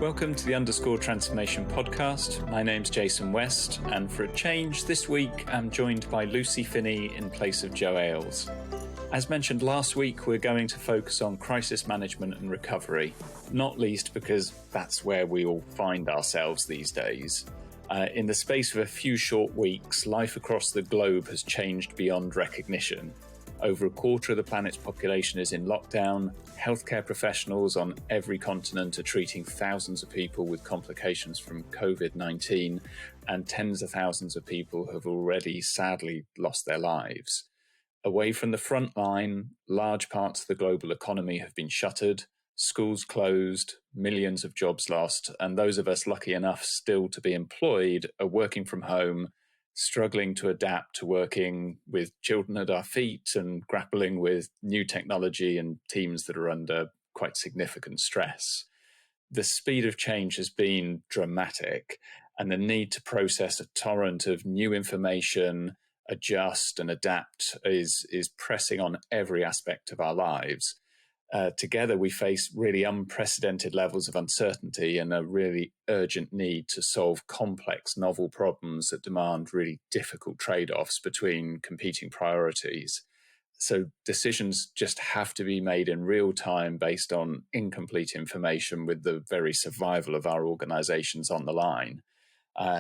Welcome to the Underscore Transformation podcast. My name's Jason West, and for a change, this week I'm joined by Lucy Finney in place of Joe Ailes. As mentioned last week, we're going to focus on crisis management and recovery, not least because that's where we all find ourselves these days. In the space of a few short weeks, life across the globe has changed beyond recognition. Over a quarter of the planet's population is in lockdown. Healthcare professionals on every continent are treating thousands of people with complications from COVID-19, and tens of thousands of people have already sadly lost their lives. Away from the front line, large parts of the global economy have been shuttered, schools closed, millions of jobs lost, and those of us lucky enough still to be employed are working from home, struggling to adapt to working with children at our feet and grappling with new technology and teams that are under quite significant stress. The speed of change has been dramatic, and the need to process a torrent of new information, adjust and adapt is pressing on every aspect of our lives. Together, we face really unprecedented levels of uncertainty and a really urgent need to solve complex, novel problems that demand really difficult trade-offs between competing priorities. So decisions just have to be made in real time based on incomplete information with the very survival of our organizations on the line.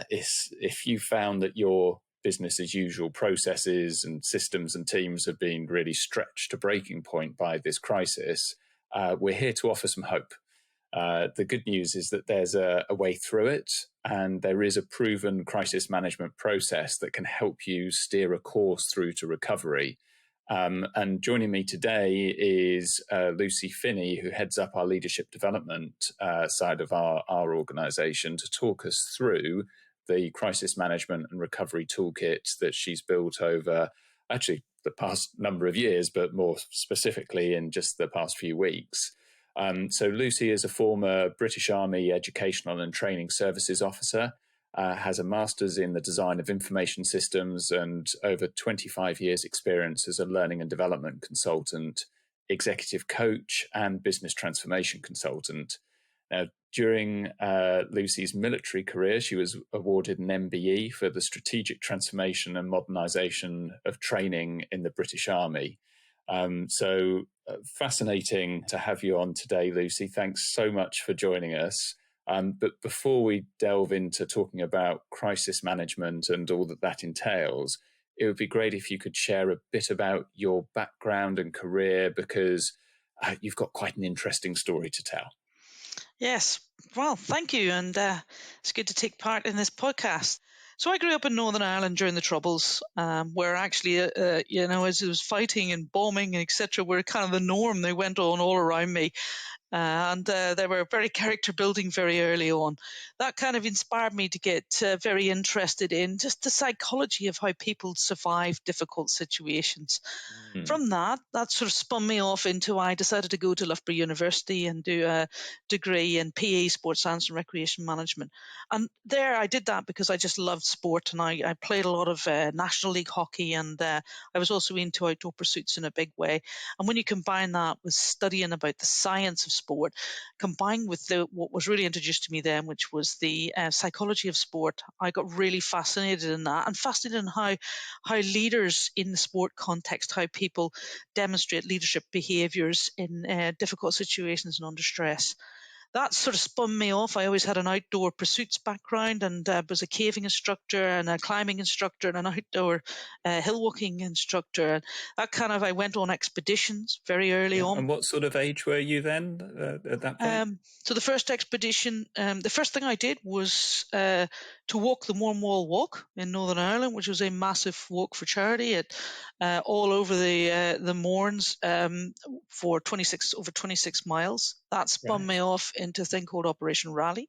If you found that your business as usual processes and systems and teams have been really stretched to breaking point by this crisis, we're here to offer some hope. The good news is that there's a way through it, and there is a proven crisis management process that can help you steer a course through to recovery. And joining me today is Lucy Finney, who heads up our leadership development side of our organization, to talk us through the Crisis Management and Recovery Toolkit that she's built over actually the past number of years, but more specifically in just the past few weeks. So Lucy is a former British Army Educational and Training Services officer, has a master's in the design of information systems and over 25 years experience as a learning and development consultant, executive coach and business transformation consultant. Now, during Lucy's military career, she was awarded an MBE for the strategic transformation and modernisation of training in the British Army. So fascinating to have you on today, Lucy. Thanks so much for joining us. But before we delve into talking about crisis management and all that entails, it would be great if you could share a bit about your background and career, because you've got quite an interesting story to tell. Yes. Well, thank you. And it's good to take part in this podcast. So I grew up in Northern Ireland during the Troubles, where actually, as it was fighting and bombing and etc., were kind of the norm. They went on all around me. And they were very character building very early on. That kind of inspired me to get very interested in just the psychology of how people survive difficult situations. From that sort of spun me off into, I decided to go to Loughborough University and do a degree in PE, Sports Science and Recreation Management. And there I did that because I just loved sport, and I played a lot of National League hockey, and I was also into outdoor pursuits in a big way. And when you combine that with studying about the science of sport, combined with what was really introduced to me then, which was the psychology of sport, I got really fascinated in that, and fascinated in how leaders in the sport context, how people demonstrate leadership behaviours in difficult situations and under stress. That sort of spun me off. I always had an outdoor pursuits background, and was a caving instructor and a climbing instructor and an outdoor hill walking instructor. And that kind of, I went on expeditions very early on. And what sort of age were you then at that point? So the first expedition, the first thing I did was to walk the Mornwall Walk in Northern Ireland, which was a massive walk for charity all over the Mourns for over 26 miles. That spun me off into a thing called Operation Rally,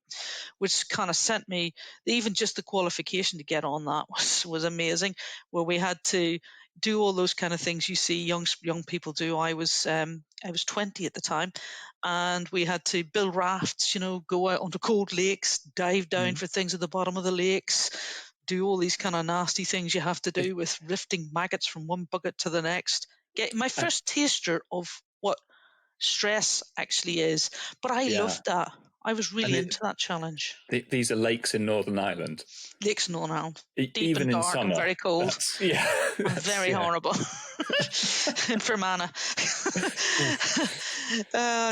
which kind of sent me, even just the qualification to get on that was amazing, where we had to do all those kind of things you see young people do. I was 20 at the time, and we had to build rafts, go out onto cold lakes, dive down for things at the bottom of the lakes, do all these kind of nasty things you have to do with lifting maggots from one bucket to the next. Get my first taster of what stress actually is. But I loved that. I was really into that challenge. These are lakes in Northern Ireland. Lakes in Northern Ireland. Deep Even and in dark summer, and very cold. And very horrible. In Fermanagh.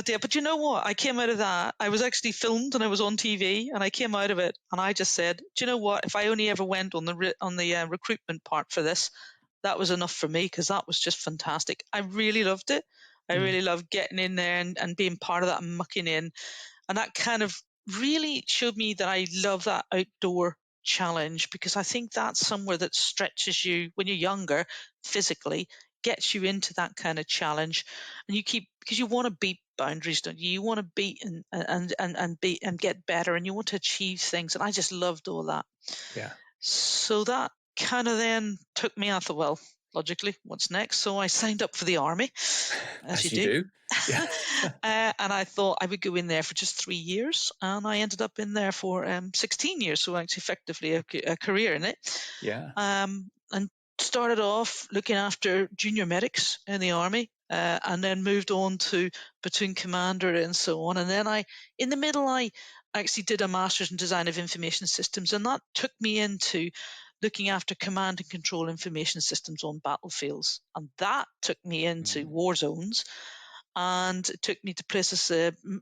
Dear. But you know what? I came out of that. I was actually filmed and I was on TV, and I came out of it and I just said, do you know what? If I only ever went on the recruitment part for this, that was enough for me, because that was just fantastic. I really loved it. I really loved getting in there and being part of that and mucking in. And that kind of really showed me that I love that outdoor challenge, because I think that's somewhere that stretches you when you're younger physically, gets you into that kind of challenge, and you keep, because you want to beat boundaries, don't you? You want to beat and beat and get better, and you want to achieve things. And I just loved all that. Yeah. So that kind of then took me, I thought, well, logically, what's next? So I signed up for the army, as you do. Yeah. And I thought I would go in there for just 3 years, and I ended up in there for 16 years, so actually effectively a career in it. Yeah. And started off looking after junior medics in the army, and then moved on to platoon commander and so on. And then in the middle, I actually did a master's in design of information systems, and that took me into looking after command and control information systems on battlefields. And that took me into war zones, and it took me to places.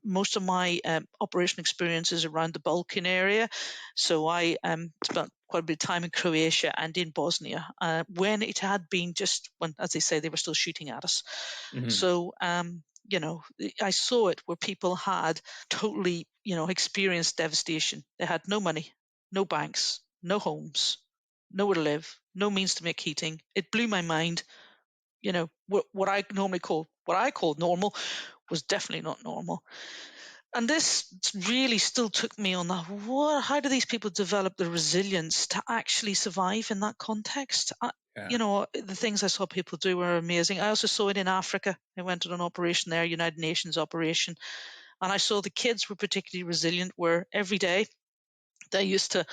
Most of my operation experiences around the Balkan area. So I spent quite a bit of time in Croatia and in Bosnia, when it had been just when, as they say, they were still shooting at us. So, I saw it where people had totally, experienced devastation. They had no money, no banks, no homes, nowhere to live, no means to make heating. It blew my mind. What I called normal was definitely not normal. And this really still took me on that. How do these people develop the resilience to actually survive in that context? The things I saw people do were amazing. I also saw it in Africa. I went on an operation there, United Nations operation, and I saw the kids were particularly resilient, where every day they used to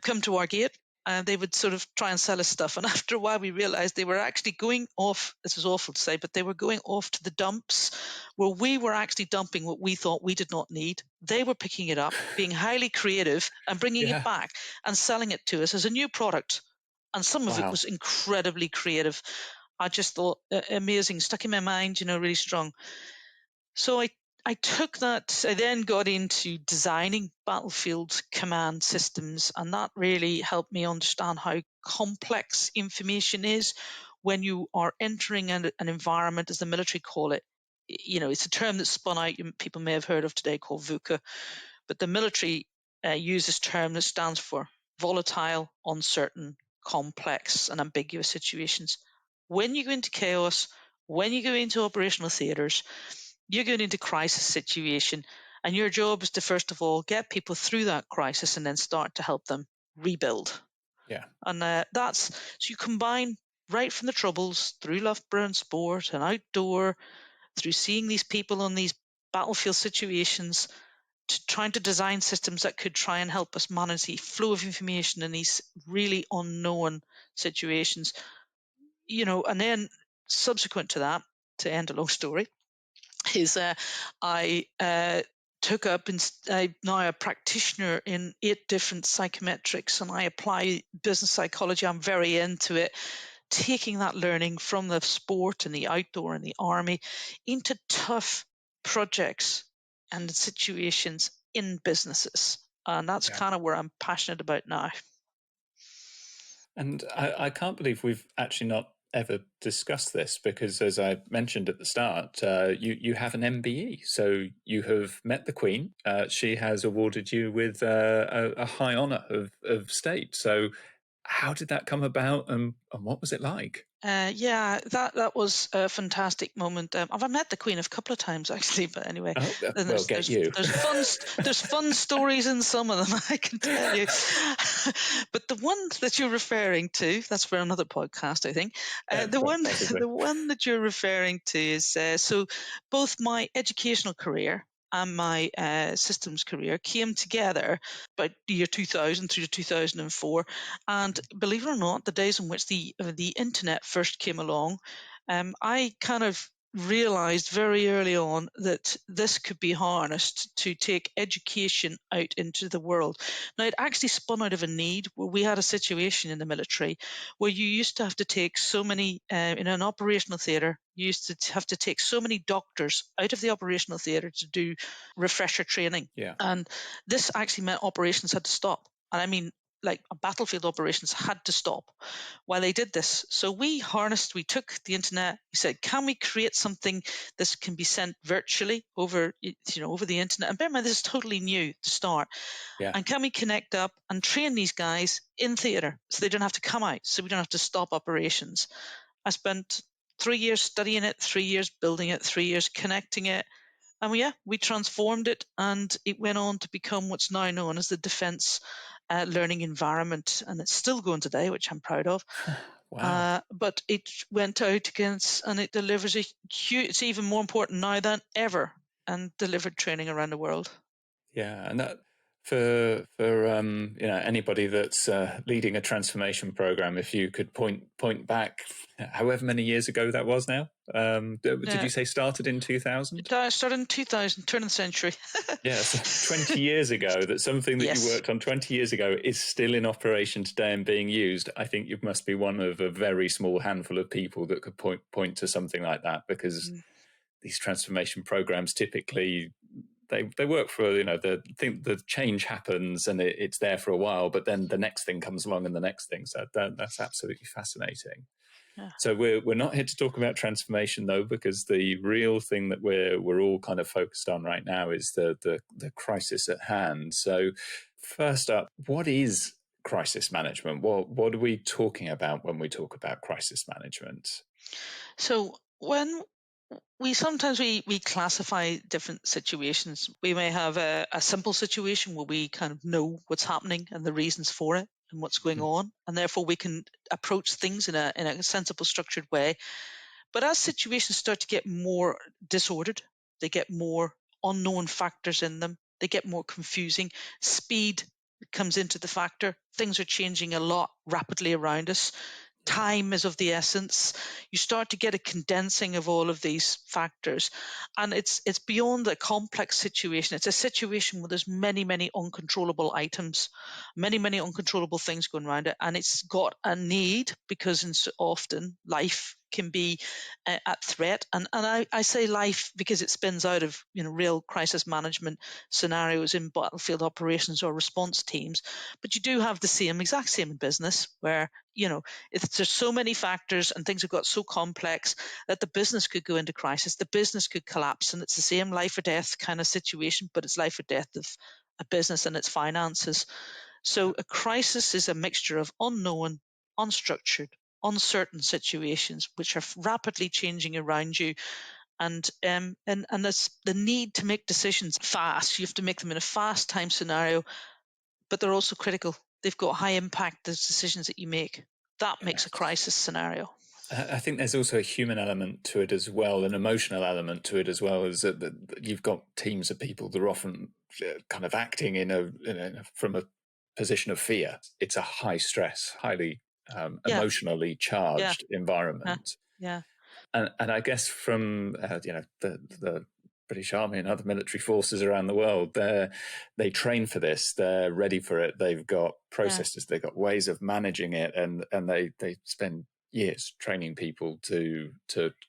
come to our gate, and they would sort of try and sell us stuff. And after a while, we realized they were actually going off. This is awful to say, but they were going off to the dumps, where we were actually dumping what we thought we did not need. They were picking it up, being highly creative, and bringing it back and selling it to us as a new product. And some of it was incredibly creative. I just thought amazing, stuck in my mind, really strong. So I took that. I then got into designing battlefield command systems, and that really helped me understand how complex information is when you are entering an environment, as the military call it. It's a term that's spun out, people may have heard of today, called VUCA, but the military use this term that stands for volatile, uncertain, complex, and ambiguous situations. When you go into chaos, when you go into operational theatres, you're going into crisis situation, and your job is to, first of all, get people through that crisis and then start to help them rebuild. Yeah. And so you combine right from the troubles, through Loughborough and sport and outdoor, through seeing these people on these battlefield situations, to trying to design systems that could try and help us manage the flow of information in these really unknown situations. And then subsequent to that, to end a long story, is I took up, and I'm now a practitioner in 8 different psychometrics, and I apply business psychology. I'm very into it, taking that learning from the sport and the outdoor and the army into tough projects and situations in businesses. And that's kind of where I'm passionate about now. And I can't believe we've actually not ever discussed this, because, as I mentioned at the start, you have an MBE. So you have met the Queen. She has awarded you with a high honour of state. So how did that come about, and what was it like? That was a fantastic moment. I've met the Queen a couple of times, actually, but anyway, there's fun stories in some of them, I can tell you. But the one that you're referring to, that's for another podcast, I think. The one that you're referring to is so both my educational career and my systems career came together about the year 2000 through to 2004. And believe it or not, the days in which the internet first came along, I kind of realized very early on that this could be harnessed to take education out into the world. Now, it actually spun out of a need where we had a situation in the military where you used to have to take so many, in an operational theatre, you used to have to take so many doctors out of the operational theatre to do refresher training. Yeah. And this actually meant operations had to stop. And I mean, like battlefield operations had to stop while they did this. So we took the internet, we said, can we create something that can be sent virtually over the internet? And bear in mind, this is totally new to start. Yeah. And can we connect up and train these guys in theatre so they don't have to come out, so we don't have to stop operations? I spent 3 years studying it, 3 years building it, 3 years connecting it. And we transformed it, and it went on to become what's now known as the Defence Learning Environment. And it's still going today, which I'm proud of. Wow. But it went out against, and it delivers it's even more important now than ever, and delivered training around the world. Yeah, and that for anybody that's leading a transformation program, if you could point back, however many years ago that was now. Did you say started in 2000? It started in 2000, turn of the century. Yeah, so 20 years ago, that something that Yes. you worked on 20 years ago is still in operation today and being used. I think you must be one of a very small handful of people that could point to something like that, because these transformation programs typically they work for, the change happens and it's there for a while, but then the next thing comes along and the next thing. So that's absolutely fascinating. Yeah. So we're not here to talk about transformation though, because the real thing that we're all kind of focused on right now is the crisis at hand. So first up, what is crisis management? What are we talking about when we talk about crisis management? So when sometimes we classify different situations. We may have a simple situation where we kind of know what's happening and the reasons for it and what's going on, and therefore we can approach things in a sensible, structured way. But as situations start to get more disordered, they get more unknown factors in them, they get more confusing, speed comes into the factor, things are changing a lot rapidly around us. Time is of the essence. You start to get a condensing of all of these factors, and it's beyond a complex situation. It's a situation where there's many uncontrollable items, many uncontrollable things going around it, and it's got a need, because often life can be at threat. And I say life because it spins out of real crisis management scenarios in battlefield operations or response teams. But you do have the exact same in business, where there's so many factors and things have got so complex that the business could go into crisis, the business could collapse, and it's the same life or death kind of situation, but it's life or death of a business and its finances. So a crisis is a mixture of unknown, unstructured, uncertain situations which are rapidly changing around you. And there's the need to make decisions fast. You have to make them in a fast time scenario, but they're also critical. They've got high impact, those decisions that you make. That makes a crisis scenario. I think there's also a human element to it as well, an emotional element to it as well, is that you've got teams of people that are often kind of acting from a position of fear. It's a high stress, highly emotionally charged environment. Yeah. And I guess from the British Army and other military forces around the world, they train for this. They're ready for it. They've got processes. They've got ways of managing it, and they spend years training people to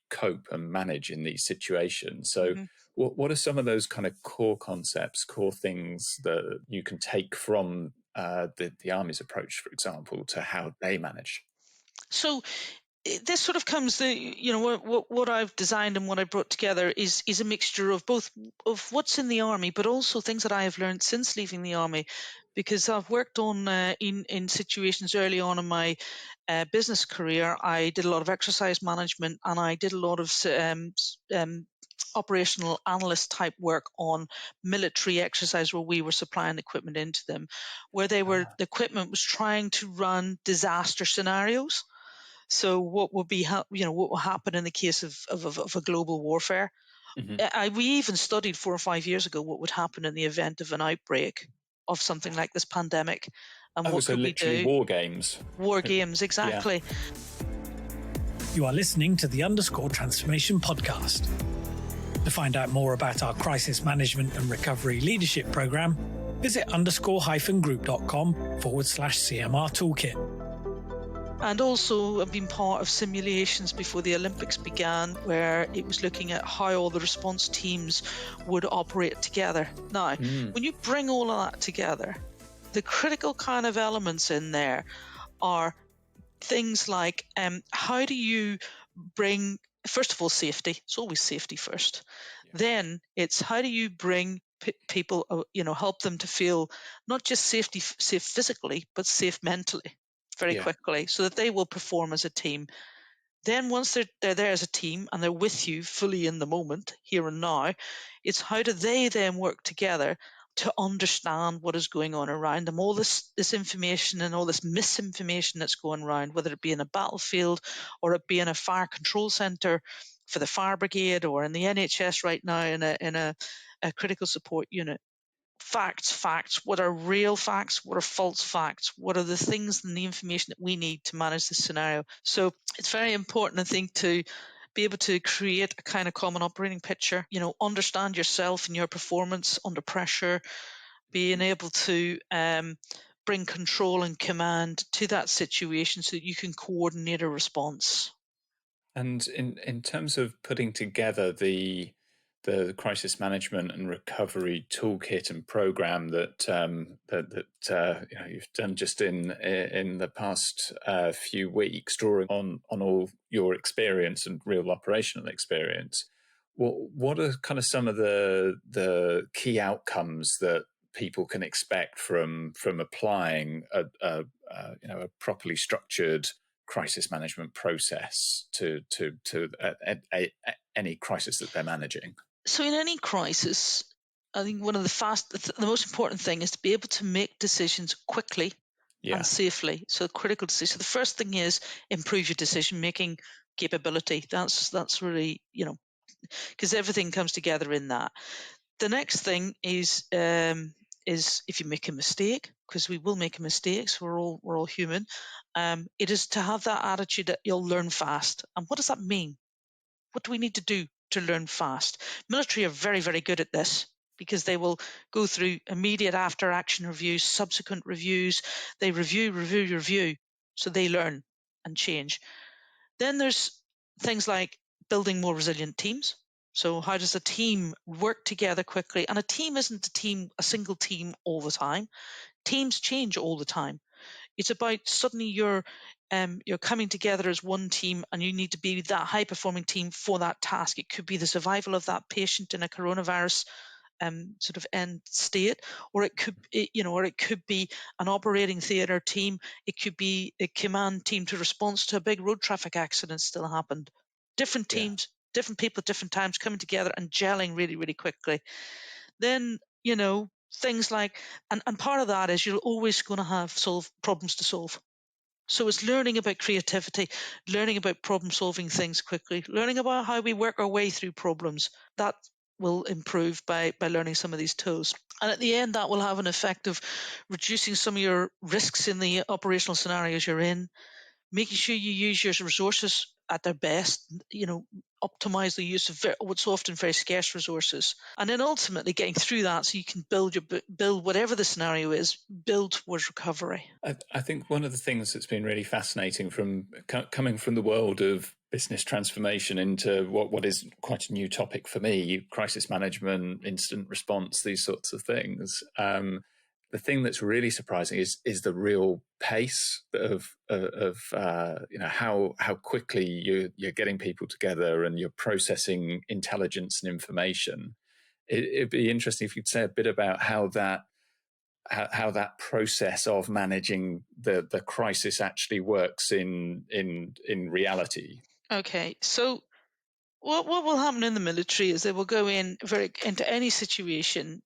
cope and manage in these situations. So what are some of those kind of core concepts, core things that you can take from the Army's approach, for example, to how they manage? So this sort of comes what I've designed and what I brought together is a mixture of both of what's in the Army, but also things that I have learned since leaving the Army, because I've worked on in situations early on in my business career. I did a lot of exercise management, and I did a lot of operational analyst type work on military exercise, where we were supplying equipment into them, where the equipment was trying to run disaster scenarios. So what would what will happen in the case of a global warfare? We even studied 4 or 5 years ago what would happen in the event of an outbreak of something like this pandemic, and what so could we literally do? War games. War games, exactly. You are listening to the _Transformation podcast. To find out more about our Crisis Management and Recovery Leadership Programme, visit _group.com/CMR Toolkit. And also I've been part of simulations before the Olympics began, where it was looking at how all the response teams would operate together. Now, when you bring all of that together, the critical kind of elements in there are things like how do you bring, first of all, safety. It's always safety first. Yeah. Then it's how do you bring people, help them to feel not just safe physically, but safe mentally very quickly, so that they will perform as a team. Then once they're there as a team and they're with you fully in the moment, here and now, it's how do they then work together to understand what is going on around them, all this information and all this misinformation that's going around, whether it be in a battlefield or it be in a fire control centre for the fire brigade, or in the NHS right now in a critical support unit. Facts, what are real facts, what are false facts, what are the things and the information that we need to manage this scenario. So it's very important, I think, to be able to create a kind of common operating picture, understand yourself and your performance under pressure, being able to bring control and command to that situation so that you can coordinate a response. And in terms of putting together the crisis management and recovery toolkit and program that you've done just in the past few weeks, drawing on all your experience and real operational experience, what are kind of some of the key outcomes that people can expect from applying a properly structured crisis management process to any crisis that they're managing? So in any crisis, I think one of the most important thing is to be able to make decisions quickly and safely. So critical decisions. So the first thing is improve your decision-making capability. That's really, because everything comes together in that. The next thing is if you make a mistake, because we will make mistakes, we're all human. It is to have that attitude that you'll learn fast. And what does that mean? What do we need to do to learn fast? Military are very, very good at this, because they will go through immediate after action reviews, subsequent reviews. They review, so they learn and change. Then there's things like building more resilient teams. So how does a team work together quickly? And a team isn't a single team all the time. Teams change all the time. It's about suddenly you're coming together as one team, and you need to be that high performing team for that task. It could be the survival of that patient in a coronavirus sort of end state, or it could be an operating theatre team. It could be a command team to response to a big road traffic accident still happened. Different teams, different people at different times coming together and gelling really, really quickly. Then, things like, and part of that is you're always going to have problems to solve. So it's learning about creativity, learning about problem solving things quickly, learning about how we work our way through problems. That will improve by learning some of these tools. And at the end, that will have an effect of reducing some of your risks in the operational scenarios you're in, making sure you use your resources at their best, optimize the use of what's often very scarce resources. And then ultimately getting through that so you can build whatever the scenario is, build towards recovery. I think one of the things that's been really fascinating from coming from the world of business transformation into what is quite a new topic for me, crisis management, incident response, these sorts of things. The thing that's really surprising is the real pace of how quickly you're getting people together and you're processing intelligence and information. It'd be interesting if you'd say a bit about how that process of managing the crisis actually works in reality. Okay, so what will happen in the military is they will go into any situation,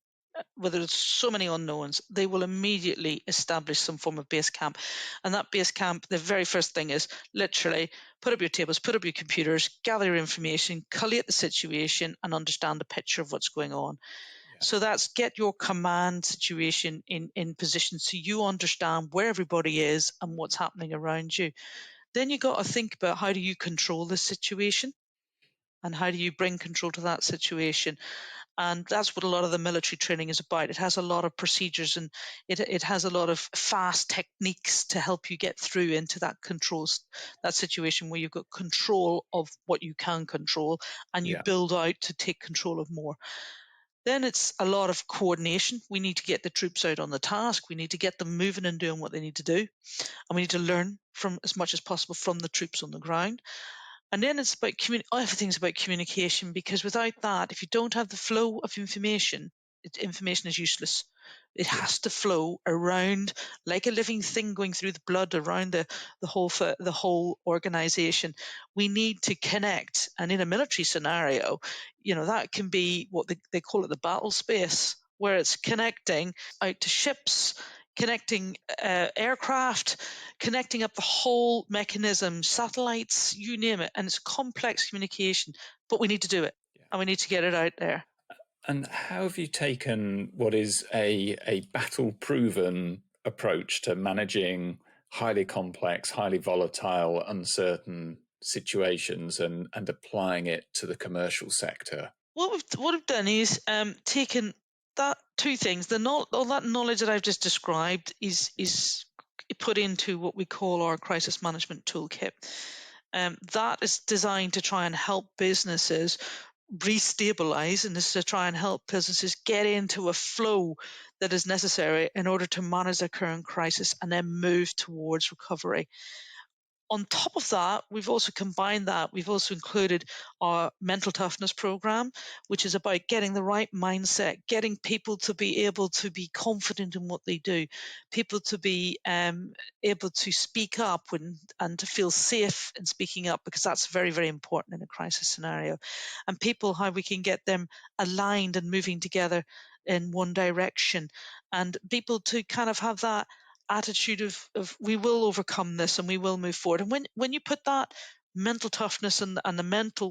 whether it's so many unknowns, they will immediately establish some form of base camp. And that base camp, the very first thing is literally put up your tables, put up your computers, gather your information, collate the situation, and understand the picture of what's going on. So that's get your command situation in position so you understand where everybody is and what's happening around you. Then you got to think about, how do you control the situation? And how do you bring control to that situation? And that's what a lot of the military training is about. It has a lot of procedures, and it has a lot of fast techniques to help you get through into that that situation where you've got control of what you can control, and you Yeah. build out to take control of more. Then it's a lot of coordination. We need to get the troops out on the task. We need to get them moving and doing what they need to do. And we need to learn from as much as possible from the troops on the ground. And then it's about everything's about communication, because without that, if you don't have the flow of information, information is useless. It Yeah. has to flow around like a living thing going through the blood around the whole organization. We need to connect, and in a military scenario, that can be what they call it the battle space, where it's connecting out to ships, connecting aircraft, connecting up the whole mechanism, satellites, you name it. And it's complex communication, but we need to do it, and we need to get it out there. And how have you taken what is a battle-proven approach to managing highly complex, highly volatile, uncertain situations and applying it to the commercial sector? What we've done is taken that two things. All that knowledge that I've just described is put into what we call our crisis management toolkit. That is designed to try and help businesses restabilize, and this is to try and help businesses get into a flow that is necessary in order to manage their current crisis and then move towards recovery. On top of that, we've also combined that. We've also included our mental toughness program, which is about getting the right mindset, getting people to be able to be confident in what they do, people to be able to speak up and to feel safe in speaking up, because that's very, very important in a crisis scenario. And people, how we can get them aligned and moving together in one direction, and people to kind of have that attitude of we will overcome this and we will move forward. And when you put that mental toughness and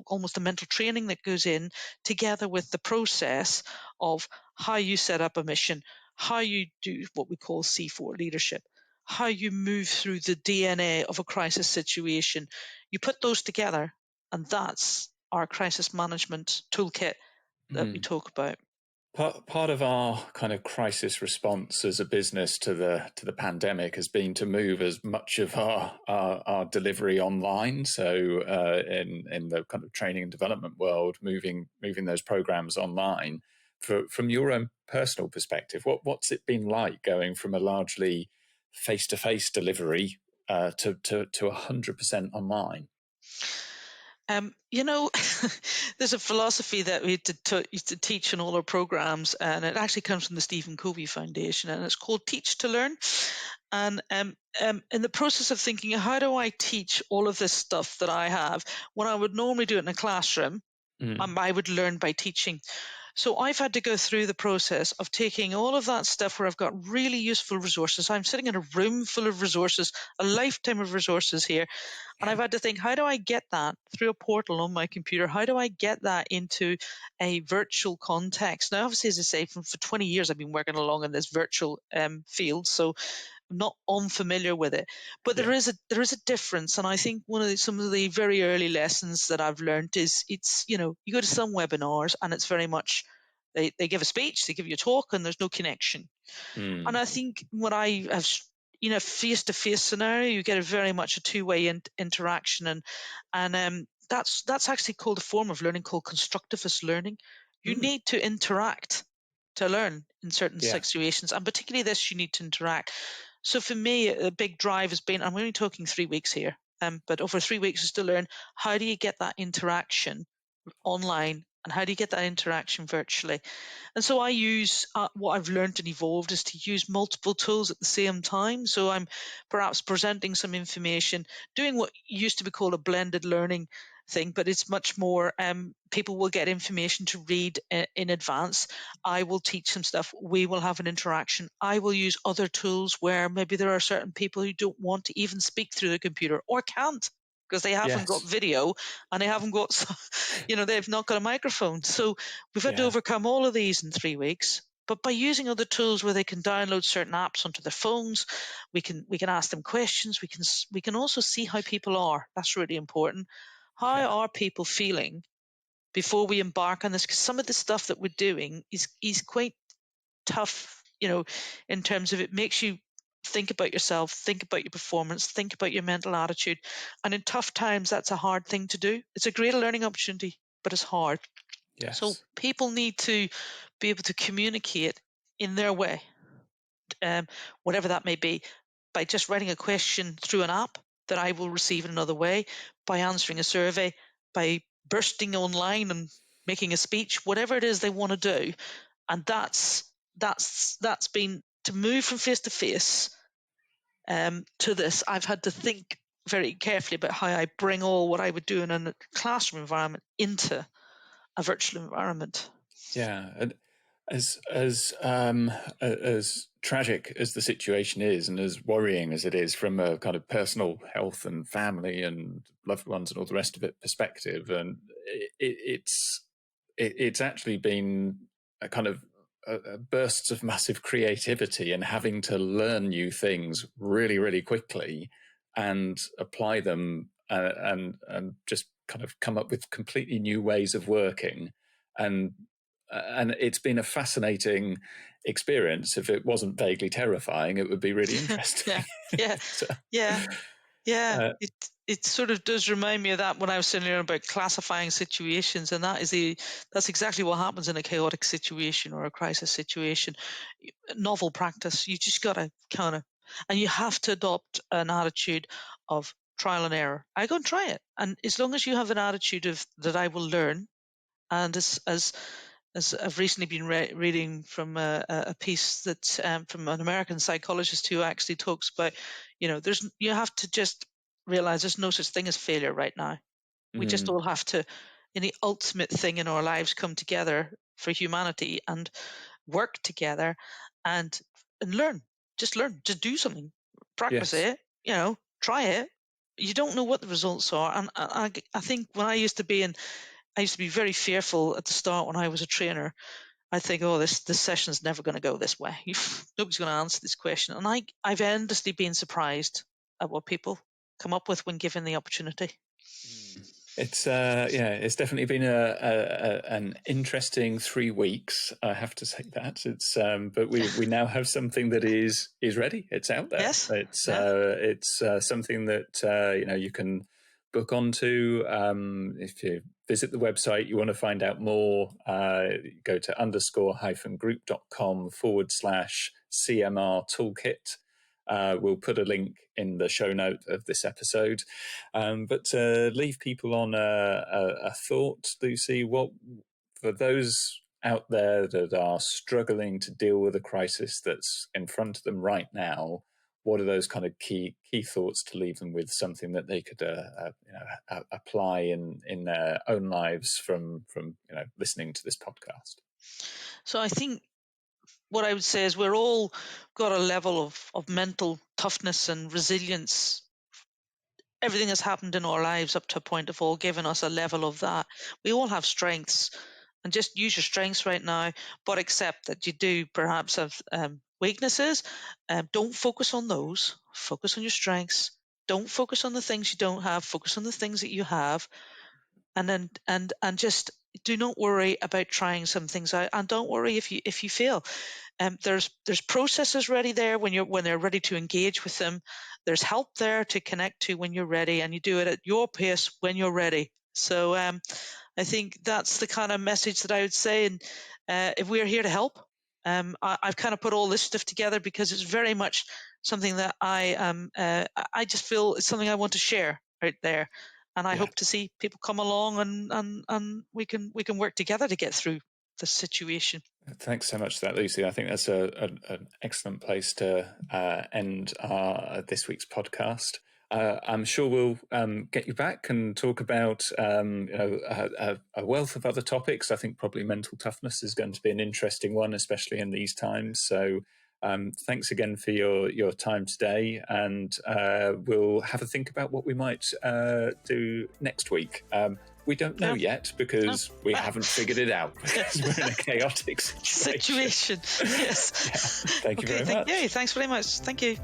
almost the mental training that goes in together with the process of how you set up a mission, how you do what we call C4 leadership, how you move through the DNA of a crisis situation, you put those together, and that's our crisis management toolkit that we talk about. Part of our kind of crisis response as a business to the pandemic has been to move as much of our delivery online. So in the kind of training and development world, moving those programs online. From your own personal perspective, what's it been like going from a largely face-to-face delivery to 100% online? There's a philosophy that we used to teach in all our programs, and it actually comes from the Stephen Covey Foundation, and it's called Teach to Learn. And in the process of thinking, how do I teach all of this stuff that I have when I would normally do it in a classroom? I would learn by teaching. So I've had to go through the process of taking all of that stuff where I've got really useful resources. I'm sitting in a room full of resources, a lifetime of resources here. And I've had to think, how do I get that through a portal on my computer? How do I get that into a virtual context? Now, obviously, as I say, for 20 years, I've been working along in this virtual field. So I'm not unfamiliar with it, but there is a difference. And I think some of the very early lessons that I've learned is you go to some webinars and it's very much, they give a speech, they give you a talk, and there's no connection. And I think when I have, face-to-face scenario, you get a very much a two-way interaction, and that's actually called a form of learning called constructivist learning. You need to interact to learn in certain situations, and particularly this, you need to interact. So for me, a big drive has been, I'm only talking 3 weeks here, but over 3 weeks is to learn, how do you get that interaction online, and how do you get that interaction virtually? And so I use what I've learned and evolved is to use multiple tools at the same time. So I'm perhaps presenting some information, doing what used to be called a blended learning thing, but it's much more, people will get information to read in advance. I will teach some stuff. We will have an interaction. I will use other tools where maybe there are certain people who don't want to even speak through the computer or can't, because they haven't got video and they haven't got, they've not got a microphone. So we've had to overcome all of these in 3 weeks. But by using other tools where they can download certain apps onto their phones, we can ask them questions. We can also see how people are. That's really important. How Yeah. are people feeling before we embark on this? Because some of the stuff that we're doing is quite tough, in terms of it makes you think about yourself, think about your performance, think about your mental attitude. And in tough times, that's a hard thing to do. It's a great learning opportunity, but it's hard. So Yes. people need to be able to communicate in their way, um, whatever that may be, by just writing a question through an app that I will receive in another way, by answering a survey, by bursting online and making a speech, whatever it is they want to do. And that's been to move from face to face to this. I've had to think very carefully about how I bring all what I would do in a classroom environment into a virtual environment. Yeah, and as tragic as the situation is, and as worrying as it is from a kind of personal health and family and loved ones and all the rest of it perspective, and it's actually been a kind of bursts of massive creativity and having to learn new things really, really quickly and apply them and just kind of come up with completely new ways of working. And it's been a fascinating experience. If it wasn't vaguely terrifying, it would be really interesting. Yeah, So, yeah. Yeah, uh, it sort of does remind me of that when I was saying earlier about classifying situations, and that's exactly what happens in a chaotic situation or a crisis situation. Novel practice. You just got to and you have to adopt an attitude of trial and error. I go and try it, and as long as you have an attitude of that, I will learn. And as I've recently been reading from a piece that from an American psychologist who actually talks about, you have to just realize there's no such thing as failure right now. We just all have to, in the ultimate thing in our lives, come together for humanity and work together and learn. Just learn. Just do something. Practice yes. it. Try it. You don't know what the results are, and I think when I used to be very fearful at the start when I was a trainer. I think, oh, this session's never going to go this way. Nobody's going to answer this question. And I've endlessly been surprised at what people come up with when given the opportunity. It's it's definitely been an interesting 3 weeks. I have to say that but we now have something that is ready. It's out there. Yes. It's something that you can book onto. If you visit the website, you want to find out more. Go to underscore-group.com/CMR toolkit. We'll put a link in the show note of this episode. But to leave people on a thought, Lucy, what for those out there that are struggling to deal with a crisis that's in front of them right now, what are those kind of key thoughts to leave them with, something that they could apply in their own lives from listening to this podcast? So I think what I would say is we're all got a level of mental toughness and resilience. Everything has happened in our lives up to a point of all given us a level of that. We all have strengths, and just use your strengths right now, but accept that you do perhaps have weaknesses. Don't focus on those. Focus on your strengths. Don't focus on the things you don't have. Focus on the things that you have, and then and just do not worry about trying some things out, and don't worry if you fail. There's processes ready there when they're ready to engage with them. There's help there to connect to when you're ready, and you do it at your pace when you're ready. So I think that's the kind of message that I would say. And if we're here to help, I've kind of put all this stuff together because it's very much something that I just feel it's something I want to share out there. And I Yeah. hope to see people come along and we can work together to get through the situation. Thanks so much for that, Lucy. I think that's an excellent place to end this week's podcast. I'm sure we'll get you back and talk about a wealth of other topics. I think probably mental toughness is going to be an interesting one, especially in these times. So thanks again for your time today, and we'll have a think about what we might do next week. We don't know yet because we haven't figured it out. Because we're in a chaotic situation. Yes. Yeah. Thank you very much. Yeah, thanks very much. Thank you.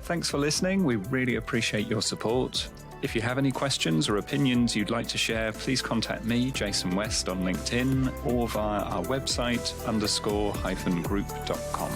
Thanks for listening. We really appreciate your support. If you have any questions or opinions you'd like to share, please contact me, Jason West, on LinkedIn or via our website _group.com.